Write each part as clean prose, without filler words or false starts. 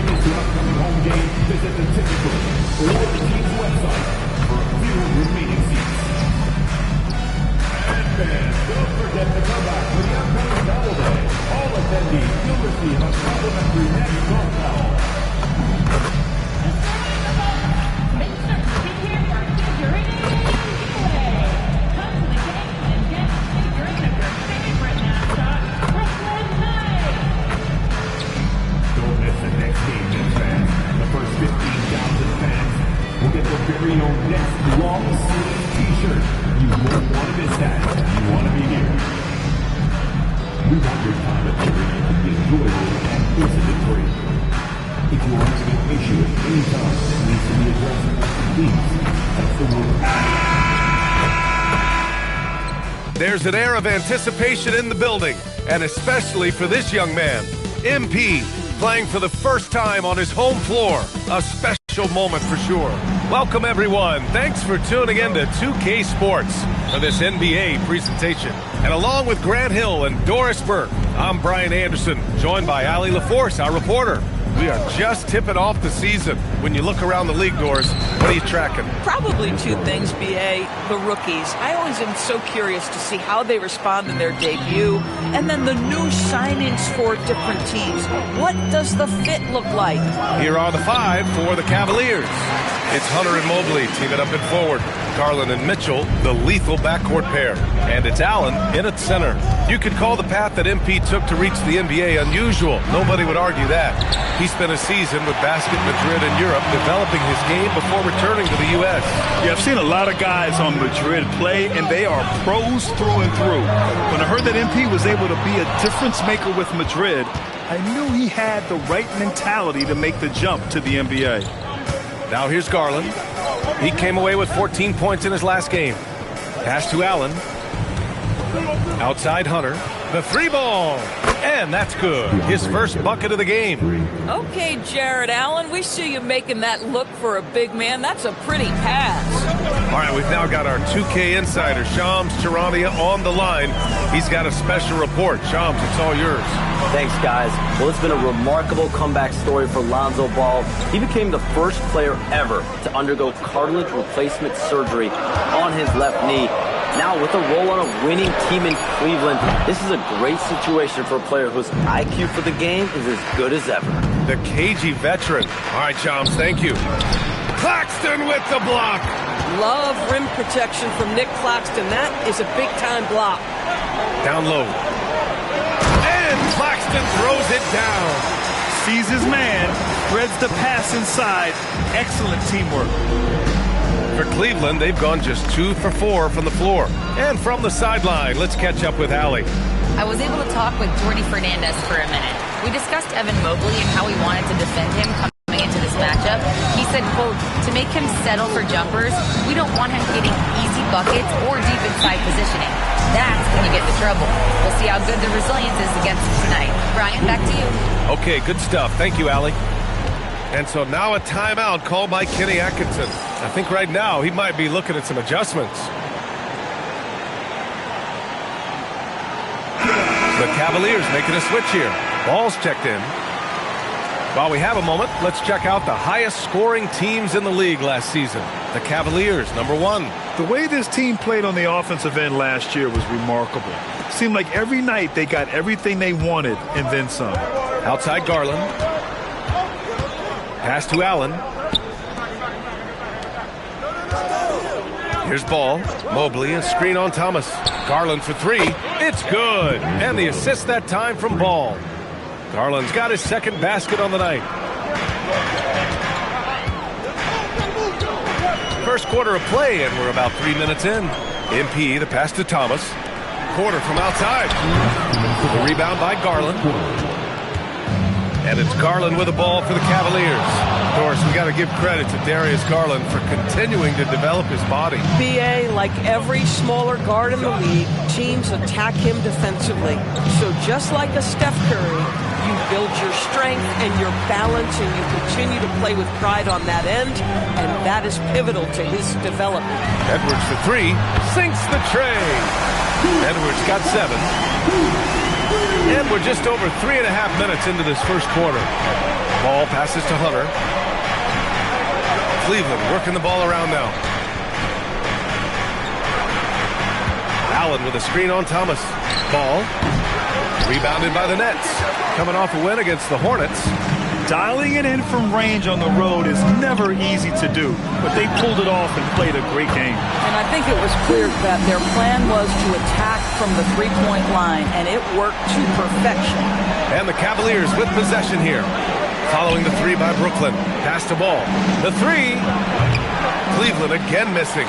tickets to an upcoming home game, visit the ticket booth or the team's website for a few remaining seats. And fans, don't forget to come back for the upcoming Double Day. All attendees will receive a complimentary neck golf ball. We'll get their very own next long sleeve t-shirt. You won't want to miss that. You want to be here. We want your time at the arena to be enjoyable and incident free. If you are having an issue at any time that needs to be addressed, please text the word. There's an air of anticipation in the building, and especially for this young man, MP, playing for the first time on his home floor. A special moment for sure. Welcome everyone. Thanks for tuning in to 2K Sports for this NBA presentation. And along with Grant Hill and Doris Burke, I'm Brian Anderson, joined by Allie LaForce, our reporter. We are just tipping off the season. When you look around the league, Doris, what are you tracking? Probably two things, B.A. The rookies. I always am so curious to see how they respond in their debut. And then the new signings for different teams. What does the fit look like? Here are the five for the Cavaliers. It's Hunter and Mobley teaming up in forward. Garland and Mitchell, the lethal backcourt pair. And it's Allen in at center. You could call the path that MP took to reach the NBA unusual. Nobody would argue that. He spent a season with Basket Madrid in Europe developing his game before returning to the U.S. Yeah, I've seen a lot of guys on Madrid play, and they are pros through and through. When I heard that MP was able to be a difference maker with Madrid, I knew he had the right mentality to make the jump to the NBA. Now here's Garland. He came away with 14 points in his last game. Pass to Allen. Outside Hunter. The three ball. And that's good. His first bucket of the game. Okay, Jared Allen, we see you making that look for a big man. That's a pretty pass. All right, we've now got our 2K insider, Shams Charania, on the line. He's got a special report. Shams, it's all yours. Thanks, guys. Well, it's been a remarkable comeback story for Lonzo Ball. He became the first player ever to undergo cartilage replacement surgery on his left knee. Now, with a role on a winning team in Cleveland, this is a great situation for a player whose IQ for the game is as good as ever. The cagey veteran. All right, Shams, thank you. Claxton with the block. Love rim protection from Nick Claxton. That is a big-time block. Down low. And Claxton throws it down. Sees his man, threads the pass inside. Excellent teamwork. For Cleveland, they've gone just 2 for 4 from the floor. And from the sideline, let's catch up with Allie. I was able to talk with Jordi Fernandez for a minute. We discussed Evan Mobley and how we wanted to defend him coming into this matchup. He said, quote, to make him settle for jumpers, we don't want him getting easy buckets or deep inside positioning. That's when you get into trouble. We'll see how good the resilience is against him tonight. Brian, back to you. Okay, good stuff. Thank you, Allie. And so now a timeout called by Kenny Atkinson. I think right now he might be looking at some adjustments. The Cavaliers making a switch here. Ball's checked in. While we have a moment, let's check out the highest scoring teams in the league last season. The Cavaliers, number 1. The way this team played on the offensive end last year was remarkable. It seemed like every night they got everything they wanted and then some. Outside Garland. Pass to Allen. Here's Ball. Mobley, a screen on Thomas. Garland for 3. It's good. And the assist that time from Ball. Garland's got his second basket on the night. First quarter of play, and we're about 3 minutes in. MP, the pass to Thomas. Quarter from outside. The rebound by Garland. And it's Garland with the ball for the Cavaliers. Of course, we got to give credit to Darius Garland for continuing to develop his body. B.A., like every smaller guard in the league, teams attack him defensively. So just like a Steph Curry, you build your strength and your balance, and you continue to play with pride on that end, and that is pivotal to his development. Edwards for 3, sinks the tray. Edwards got 7. And we're just over 3.5 minutes into this first quarter. Ball passes to Hunter. Cleveland working the ball around now. Allen with a screen on Thomas. Ball rebounded by the Nets. Coming off a win against the Hornets. Dialing it in from range on the road is never easy to do, but they pulled it off and played a great game. And I think it was clear that their plan was to attack from the three-point line, and it worked to perfection. And the Cavaliers with possession here. Following the three by Brooklyn. Pass to Ball. The three. Cleveland again missing.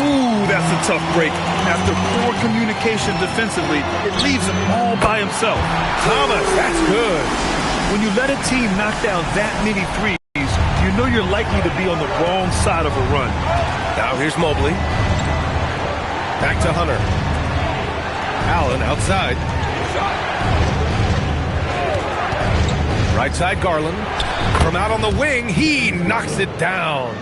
Ooh, that's a tough break. After poor communication defensively, it leaves him all by himself. Thomas, that's good. When you let a team knock down that many threes, you know you're likely to be on the wrong side of a run. Now here's Mobley. Back to Hunter. Allen outside. Right side Garland. From out on the wing, he knocks it down.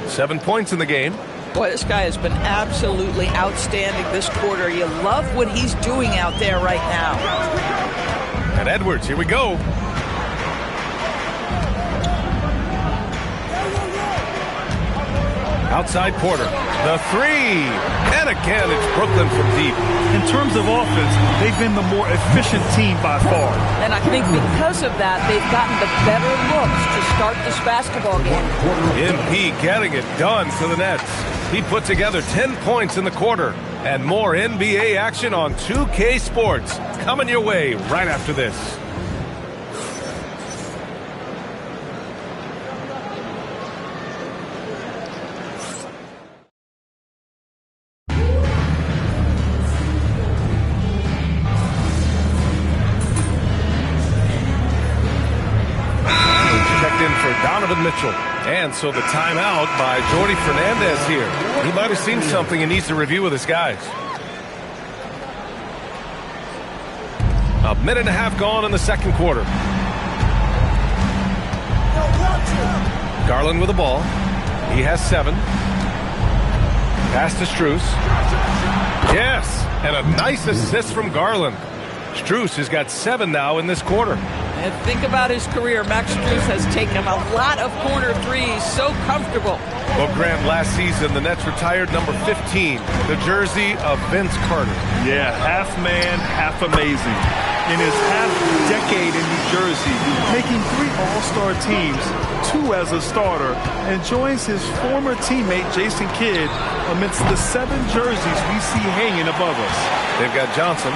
7 points in the game. Boy, this guy has been absolutely outstanding this quarter. You love what he's doing out there right now. And Edwards, here we go. Outside Porter. The three. And again, it's Brooklyn from deep. In terms of offense, they've been the more efficient team by far. And I think because of that, they've gotten the better looks to start this basketball game. MP getting it done for the Nets. He put together 10 points in the quarter. And more NBA action on 2K Sports. Coming your way right after this. Donovan Mitchell. And so the timeout by Jordi Fernandez here. He might have seen something and needs to review with his guys. A minute and a half gone in the second quarter. Garland with the ball. He has 7. Pass to Strus. Yes, and a nice assist from Garland. Strus has got 7 now in this quarter. And think about his career. Max Strus has taken a lot of corner threes. So comfortable. Well, Grant, last season, the Nets retired number 15, the jersey of Vince Carter. Yeah, half man, half amazing. In his half-decade in New Jersey, making 3 All-Star teams, 2 as a starter, and joins his former teammate Jason Kidd amidst the 7 jerseys we see hanging above us. They've got Johnson.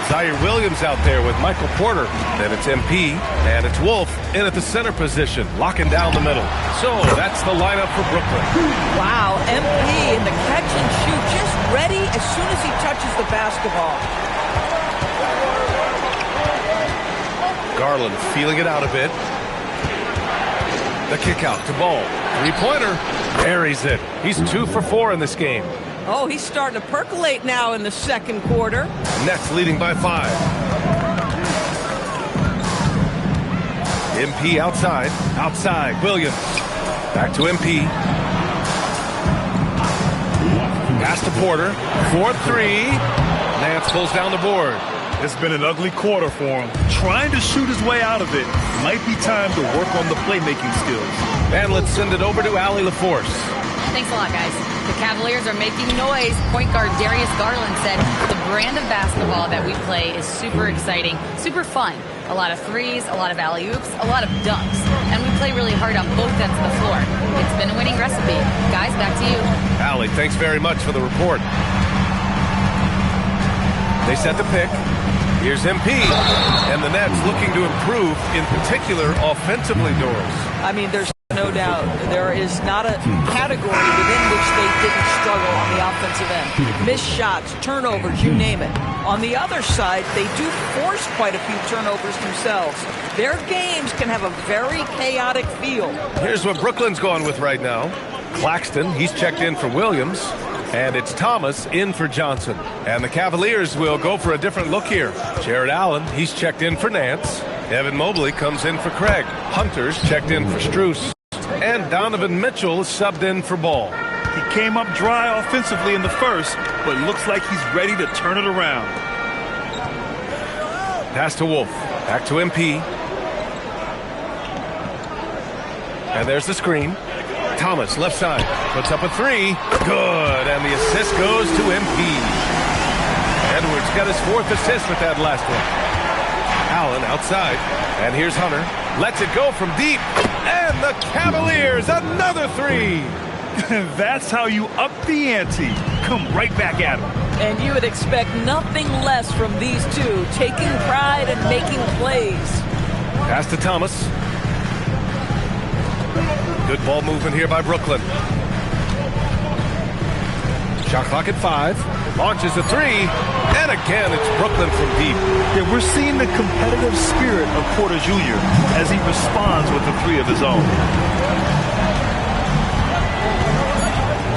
Zaire Williams out there with Michael Porter. Then it's MP, and it's Wolf in at the center position, locking down the middle. So that's the lineup for Brooklyn. Wow, MP in the catch and shoot, just ready as soon as he touches the basketball. Garland feeling it out a bit. The kick out to Ball. Three-pointer. Buries it. He's 2 for 4 in this game. Oh, he's starting to percolate now in the second quarter. Nets leading by 5. MP outside. Outside. Williams. Back to MP. Pass to Porter. 4-3. Nance pulls down the board. It's been an ugly quarter for him. Trying to shoot his way out of it. Might be time to work on the playmaking skills. And let's send it over to Allie LaForce. Thanks a lot, guys. The Cavaliers are making noise. Point guard Darius Garland said the brand of basketball that we play is super exciting, super fun. A lot of threes, a lot of alley-oops, a lot of dunks. And we play really hard on both ends of the floor. It's been a winning recipe. Guys, back to you. Allie, thanks very much for the report. They set the pick. Here's MP. And the Nets looking to improve, in particular, offensively, Doris. I mean, there's no doubt there is not a category within which they didn't struggle on the offensive end. Missed shots, turnovers, you name it. On the other side, they do force quite a few turnovers themselves. Their games can have a very chaotic feel. Here's what Brooklyn's going with right now. Claxton, he's checked in for Williams. And it's Thomas in for Johnson. And the Cavaliers will go for a different look here. Jared Allen, he's checked in for Nance. Evan Mobley comes in for Craig. Hunter's checked in for Strus. And Donovan Mitchell is subbed in for Ball. He came up dry offensively in the first, but looks like he's ready to turn it around. Pass to Wolf. Back to MP. And there's the screen. Thomas, left side, puts up a three. Good, and the assist goes to MP. Edwards got his 4th assist with that last one. Allen outside, and here's Hunter. Lets it go from deep, and the Cavaliers, another three. That's how you up the ante. Come right back at him. And you would expect nothing less from these two, taking pride and making plays. Pass to Thomas. Good ball movement here by Brooklyn. Shot clock at 5. Launches a three. And again, it's Brooklyn from deep. Yeah, we're seeing the competitive spirit of Porter Jr. as he responds with a three of his own.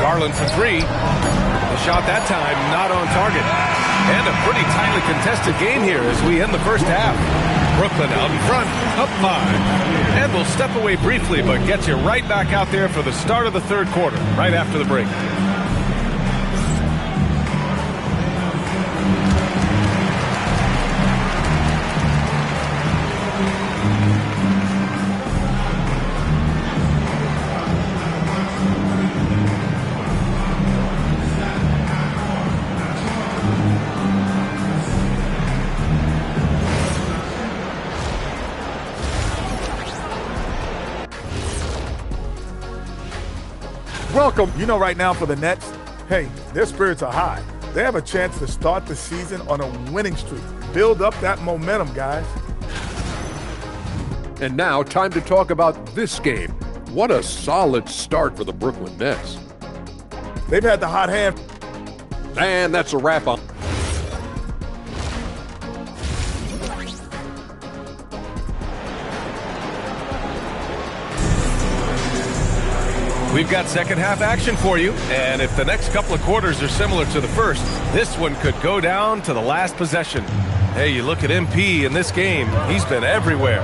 Garland for three. The shot that time not on target. And a pretty tightly contested game here as we end the first half. Brooklyn out in front, up 5. And we'll step away briefly, but get you right back out there for the start of the third quarter, right after the break. Welcome. You know, right now for the Nets, hey, their spirits are high. They have a chance to start the season on a winning streak. Build up that momentum, guys. And now, time to talk about this game. What a solid start for the Brooklyn Nets. They've had the hot hand. And that's a wrap on. We've got second half action for you, and if the next couple of quarters are similar to the first, this one could go down to the last possession. Hey, you look at MP in this game, he's been everywhere.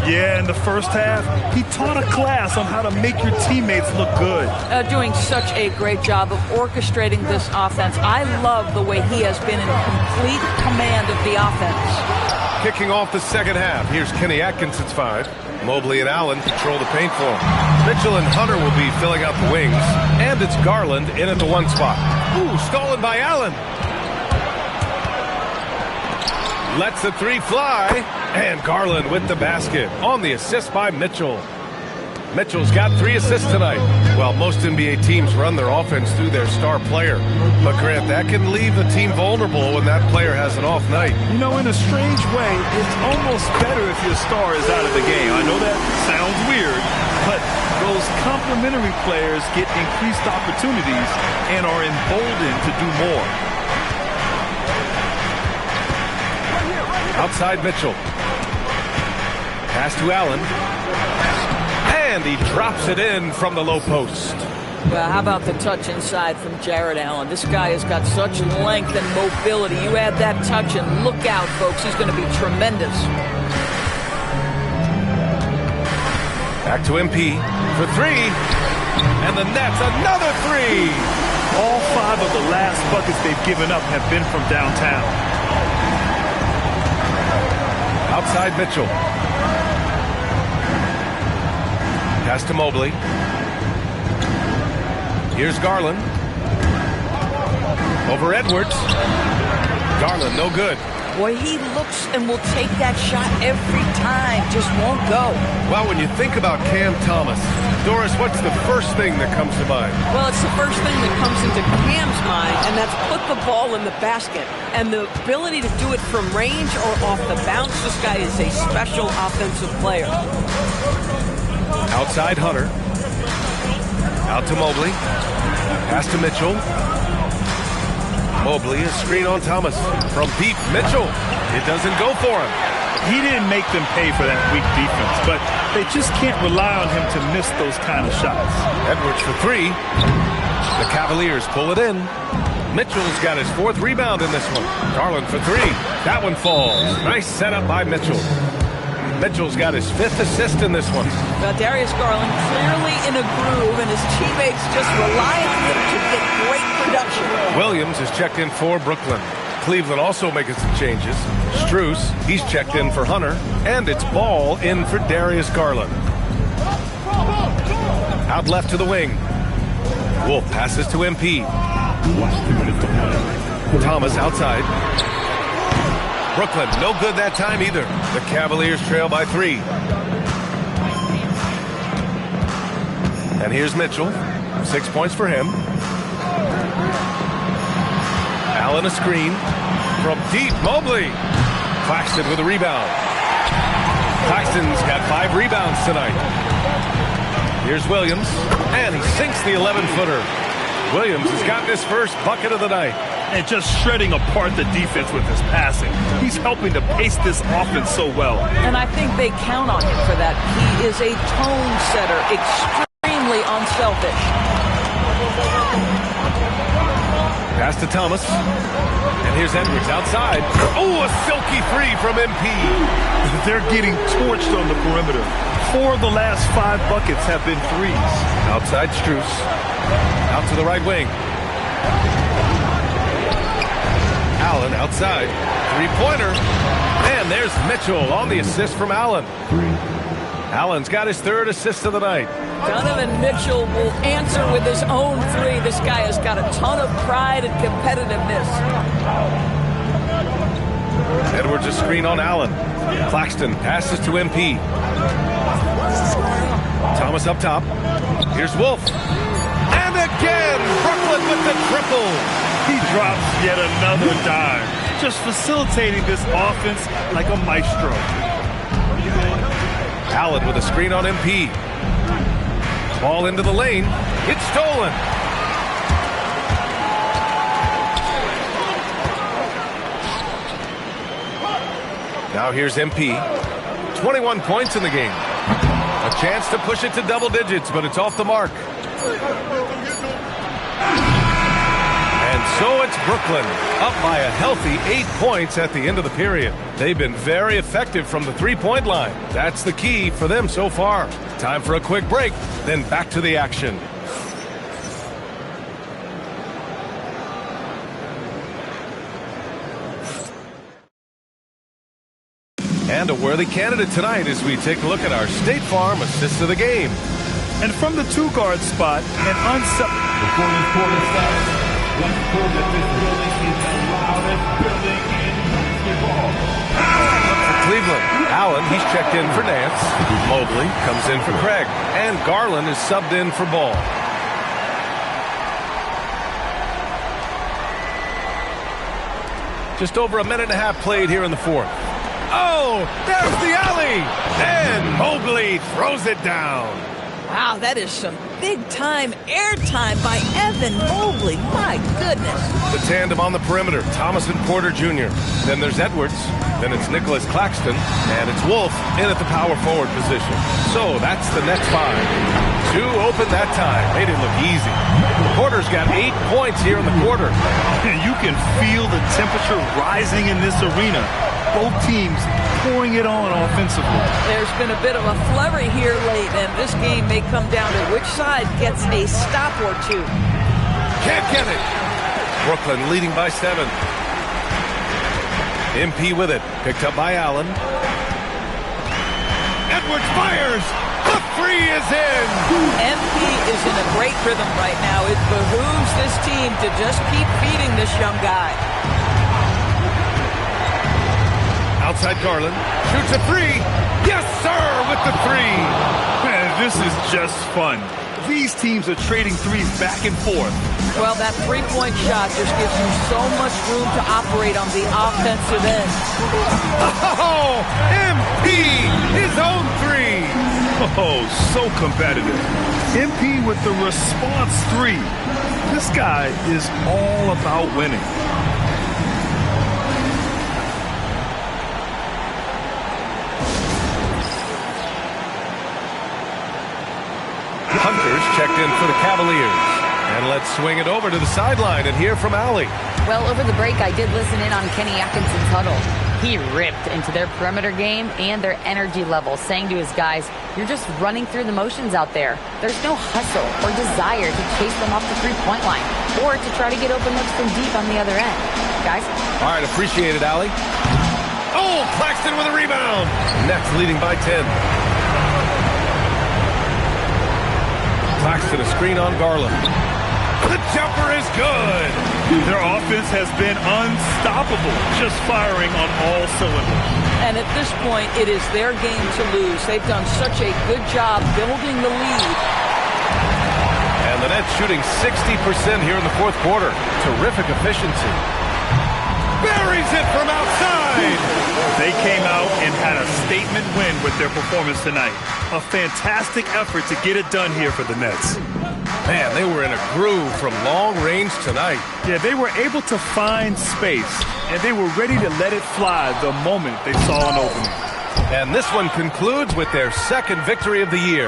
Yeah, in the first half, he taught a class on how to make your teammates look good. Doing such a great job of orchestrating this offense. I love the way he has been in complete command of the offense. Kicking off the second half, here's Kenny Atkinson's 5. Mobley and Allen control the paint for him. Mitchell and Hunter will be filling out the wings. And it's Garland in at the 1 spot. Ooh, stolen by Allen. Lets the three fly. And Garland with the basket on the assist by Mitchell. Mitchell's got 3 assists tonight. Well, most NBA teams run their offense through their star player. But, Grant, that can leave the team vulnerable when that player has an off night. You know, in a strange way, it's almost better if your star is out of the game. I know that sounds weird, but those complementary players get increased opportunities and are emboldened to do more. Outside Mitchell. Pass to Allen. And he drops it in from the low post. Well, how about the touch inside from Jared Allen? This guy has got such length and mobility. You add that touch and look out, folks. He's going to be tremendous. Back to MP for 3. And the Nets, another 3. All 5 of the last buckets they've given up have been from downtown. Outside Mitchell. Pass to Mobley. Here's Garland. Over Edwards. Garland, no good. Boy, he looks and will take that shot every time. Just won't go. Well, when you think about Cam Thomas, Doris, what's the first thing that comes to mind? Well, it's the first thing that comes into Cam's mind, and that's put the ball in the basket. And the ability to do it from range or off the bounce, this guy is a special offensive player. Outside Hunter. Out to Mobley. Pass to Mitchell. Mobley, a screen on Thomas. From deep, Mitchell. It doesn't go for him. He didn't make them pay for that weak defense, but they just can't rely on him to miss those kind of shots. Edwards for 3. The Cavaliers pull it in. Mitchell's got his 4th rebound in this one. Garland for 3. That one falls. Nice setup by Mitchell. Mitchell's got his 5th assist in this one. Darius Garland clearly in a groove, and his teammates just rely on him to get great production. Williams is checked in for Brooklyn. Cleveland also making some changes. Strus, he's checked in for Hunter. And it's Ball in for Darius Garland. Out left to the wing. Wolf passes to MP. Last 2 minutes to play. Thomas outside. Brooklyn, no good that time either. The Cavaliers trail by 3. And here's Mitchell. 6 points for him. Allen a screen. From deep, Mobley. Claxton with a rebound. Claxton's got 5 rebounds tonight. Here's Williams. And he sinks the 11-footer. Williams has gotten his first bucket of the night. And just shredding apart the defense with his passing. He's helping to pace this offense so well. And I think they count on him for that. He is a tone setter, extremely unselfish. Pass to Thomas. And here's Edwards outside. Oh, a silky 3 from MP. They're getting torched on the perimeter. 4 of the last 5 buckets have been threes. Outside Strus. Out to the right wing. Allen outside. 3-pointer. And there's Mitchell on the assist from Allen. Allen's got his 3rd assist of the night. Donovan Mitchell will answer with his own 3. This guy has got a ton of pride and competitiveness. Edwards a screen on Allen. Claxton passes to MP. Thomas up top. Here's Wolf. And again, Brooklyn with the triple. He drops yet another dime, just facilitating this offense like a maestro. Allen with a screen on MP. Ball into the lane. It's stolen. Now here's MP. 21 points in the game. A chance to push it to double digits, but it's off the mark. And so it's Brooklyn, up by a healthy 8 points at the end of the period. They've been very effective from the 3-point line. That's the key for them so far. Time for a quick break, then back to the action. And a worthy candidate tonight as we take a look at our State Farm assist of the game. And from the 2-guard spot, an Before this quarter starts, let's prove that this building is the loudest building in basketball. For Cleveland, Allen, he's checked in for Nance. Mobley comes in for Craig. And Garland is subbed in for Ball. Just over a minute and a half played here in the 4th. Oh, there's the alley! And Mobley throws it down. Wow, that is some big-time airtime by Evan Mobley. My goodness. The tandem on the perimeter, Thomas and Porter Jr. Then there's Edwards. Then it's Nicholas Claxton. And it's Wolf in at the power forward position. So that's the next 5. 2 open that time. Made it look easy. Porter's got 8 points here in the quarter. You can feel the temperature rising in this arena. Both teams pouring it on offensively. There's been a bit of a flurry here late, and this game may come down to which side gets a stop or 2. Can't get it. Brooklyn leading by 7. MP with it. Picked up by Allen. Edwards fires. The 3 is in. MP is in a great rhythm right now. It behooves this team to just keep feeding this young guy. Outside Garland. Shoots a 3. Yes, sir, with the 3. Man, this is just fun. These teams are trading threes back and forth. Well, that 3-point shot just gives you so much room to operate on the offensive end. Oh, MP, his own 3. Oh, so competitive. MP with the response 3. This guy is all about winning. Hunter's checked in for the Cavaliers. And let's swing it over to the sideline and hear from Allie. Well, over the break, I did listen in on Kenny Atkinson's huddle. He ripped into their perimeter game and their energy level, saying to his guys, you're just running through the motions out there. There's no hustle or desire to chase them off the 3-point line or to try to get open looks from deep on the other end. Guys? All right, appreciate it, Allie. Oh, Claxton with a rebound. Nets leading by 10. Claxton a screen on Garland. The jumper is good. Their offense has been unstoppable, just firing on all cylinders. And at this point, it is their game to lose. They've done such a good job building the lead. And the Nets shooting 60% here in the fourth quarter. Terrific efficiency. Buries it from outside. They came out and had a statement win with their performance tonight. A fantastic effort to get it done here for the Nets. Man, they were in a groove from long range tonight. Yeah, they were able to find space, and they were ready to let it fly the moment they saw an opening. And this one concludes with their second victory of the year.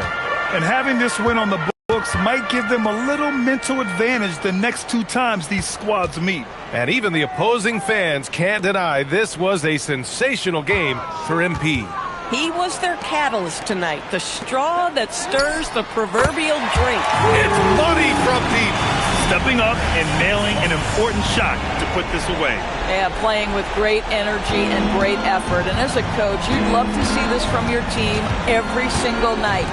And having this win on the books might give them a little mental advantage the next two times these squads meet. And even the opposing fans can't deny this was a sensational game for MP. He was their catalyst tonight, the straw that stirs the proverbial drink. It's money from deep. Stepping up and nailing an important shot to put this away. Yeah, playing with great energy and great effort. And as a coach, you'd love to see this from your team every single night.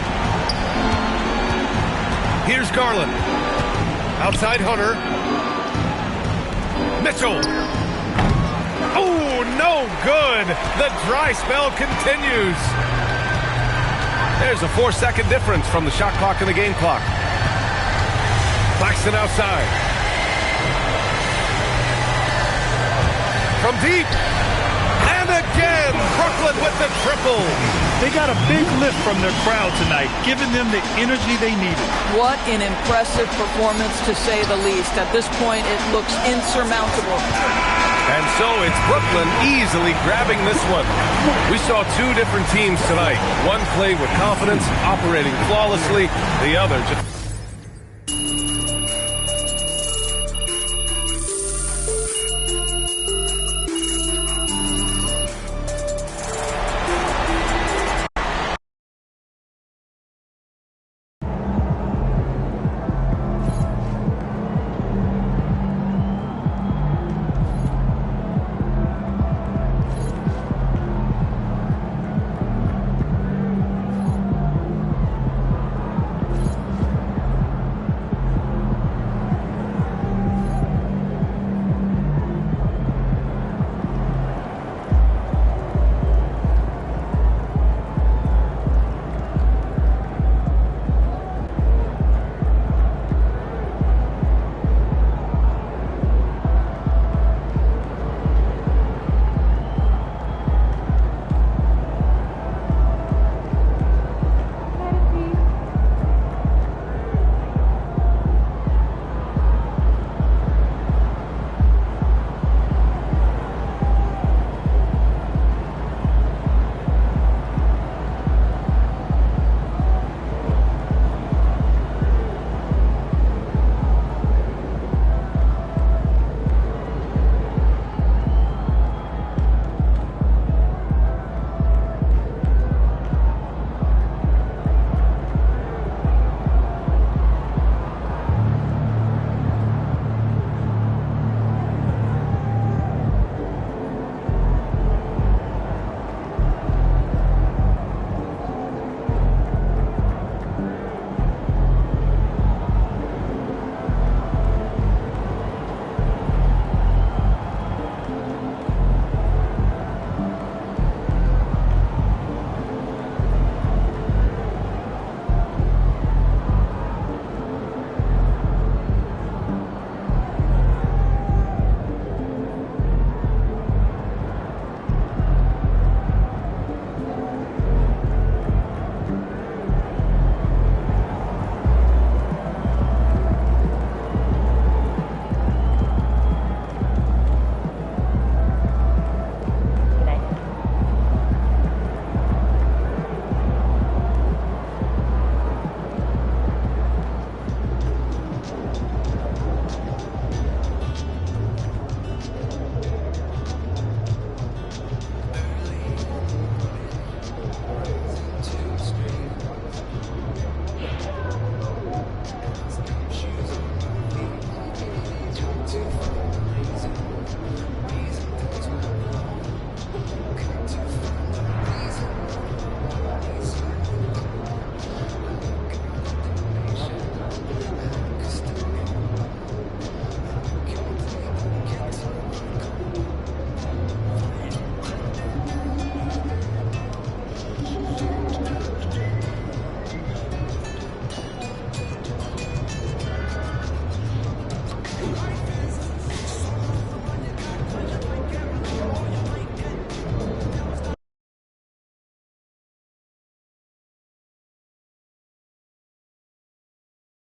Here's Garland. Outside Hunter. Mitchell. Oh, no good. The dry spell continues. There's a 4-second difference from the shot clock and the game clock. Claxton outside. From deep. And again, Brooklyn with the triple. They got a big lift from their crowd tonight, giving them the energy they needed. What an impressive performance, to say the least. At this point, it looks insurmountable. And so it's Brooklyn easily grabbing this one. We saw two different teams tonight. One played with confidence, operating flawlessly. The other just